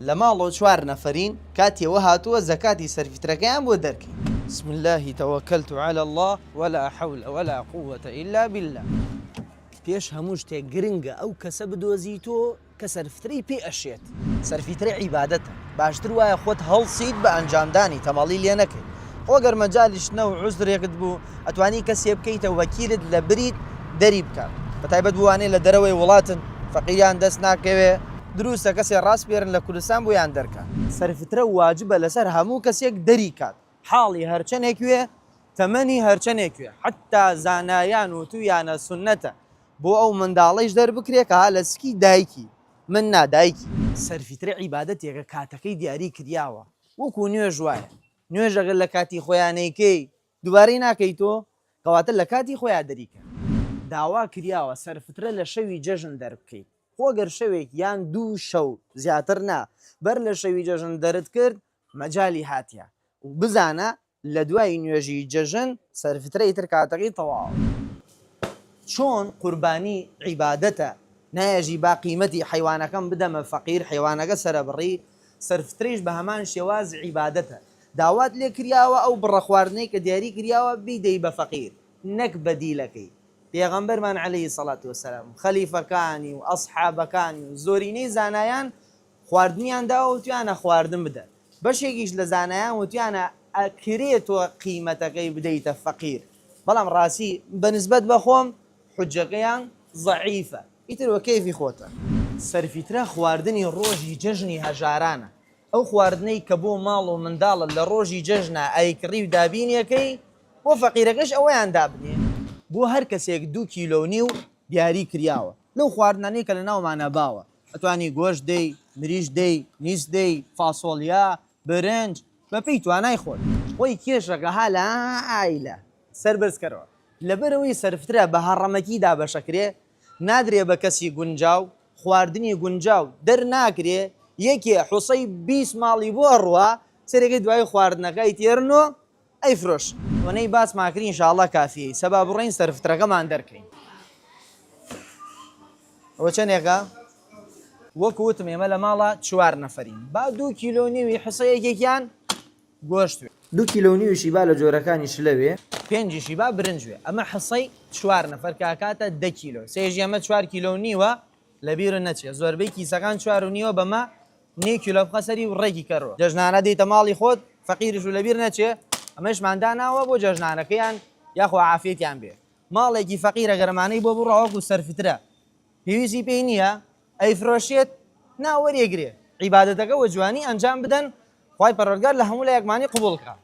لە ماڵەوە چوار نەفەرین کاتێوە هاتووە زەکاتی سەرفیترەکەیان بۆ دەرکەین. بسم الله توكلت على الله ولا حول ولا قوة إلا بالله. پێش هەموو شتێک گرنگە ئەو کەسە بدۆزیتۆ کە سەرفترەی پێ ئەشێت. سەرفیترە عیبادەتە، باشتر وایە خۆت هەڵسیت بە ئەنجامدانی تەماڵی لێ نەکەی. خۆگەر مەجالیش نە و عوزرێکت بوو ئەتوانی کەسێ بکەیتە وەکیلت لە بریت دەری بکات. بەتایبەت بوانێ لە دەرەوەی وڵاتن فەقیریان دەست ناکەوێ، دروستە کەسێ ڕاست بێرن لە کوردستان بۆیان دەرکات. سەرفترە واجبە لەسەر هەموو کەسێک دەری کات. حاڵی هەرچەنێکوێ تەمەنی هەرچەنێکوێ، حتا زانایان و تویانە سونەتە بۆ ئەو منداڵەیش دەربکرێت کە ها لە سکی دایکی من نادایکی. سەرفیترە عیبادەتێکە کاتەکەی دیاری کردیاوە، وەکو نوێژ وایە. نوێژەگەر لە کاتی خۆیانەیەکەی دووبارەی ناکەی تۆ کەواتە لە کاتی خۆیان دەریکە. داوا کردیاوە سەرفترە لە شەوی جەژن دەربکەیت. خۆگەر شەوێک یان دوو شەو زیاتر نا بەر لە شەوی جەژن دەرت کرد مەجای هاتیە و بزانە لە دوای نوێژی جەژن سەرفترەی تر کاتەکەی تەواوە. چۆن قوربانی عیبادەتە نایەژی با قیمەتی حیوانەکەم بدەمە فەقیر، حیوانەکە سەرەبڕی، سەرفترەیش بە هەمان شێواز عیبادەتە. داوات لێ کریاوە ئەو بڕە خواردنەی کە دیاری کریاوە بیدەی بە فەقیر نەک بەدیلەکەی. پێغەمبەرمان عەلەیهی سەڵات وەسەلام خەلیفەکانی و ئەسحابەکانی و زۆرینەی زانایان خواردنیان داوە وتیانە خواردن بدە. بەشێکیش لە زانایان وتیانە ئەکرێتەوە قیمەتەکەی بدەیتە فەقیر، بەڵام ڕاستی بەنسبەت بە خۆم حجەکەیان ضەعیفە. ئیتر وە کەیفی خۆتە. سەرفیترە خواردنی ڕۆژی جەژنی هەژارانە. ئەو خواردنەی کە بۆ ماڵ و منداڵە لە ڕۆژی جەژنە ئەیکڕی و دابینیەکەی بۆ فەقیرەکەش ئەوەیان دابنێ. بۆ هەر کەسێک 2.5 کیلۆ دیاری کریاوە لەو خواردنانەی کە لە ناومانە باوە. ئەتوانی گۆشت دەی، مریش دەی، نیس دەی، فاسۆڵیا، برنج بەپێی توانای خۆت. خۆی کێشەکە ها لە ئایلە سەر بەرزکەرەوە. لەبەرەوەی سەرفترە بە هەڕەمەکی دابەشەکرێ، نادرێ بە کەسی گونجاو، خواردنی گونجاو دەرناکرێ. یەکێ حوسەی 20 ماڵی بۆ ڕوە سەرەکەی دوای خواردنەکەی تێرنۆ ئەیفرۆش. وەنەی باس ماکرین ئینشاءڵڵا کافیەی سەبا بڕۆین سەرفترەکەمان دەرکەین. ئەوە چەندێکە؟ وەکو وتم ئێمە لە ماڵە 4 نەفەرین، با 2.5 کیلۆ حسەیەکێکیان گۆشتوێ، 2.5 کیلۆ با لە جۆرەکانی شلەوێ، 5 با برنجوێ. ئەمە حسەی 4 نەفەر کاکاتە 10 کیلۆ. سێژی ئەمە 4 کیلۆ لە بیر نەچێ. زۆربەی کیسەکان 4.5 بەمە 1 کیلۆ بخەسەری و ڕێکی کەڕەوە. جەژنانە دەیتە ماڵی خۆت فەقیرش و لە بیر نەچێ، ئەمەشمان داناوە بۆ جەژنانەکەیان یاخوا عافیەتیان بێ. ماڵێکی فەقیرە گەرمانەی بۆ بڕەوەکو سەرفترە پێویستی پێی نییە ئەیفرۆشێت ناوەرێگرێ عیبادەتەکە وە جوانی ئەنجام بدەن، خوای پەروەردگار لە هەموو لایەکمانی قبوڵ بکات.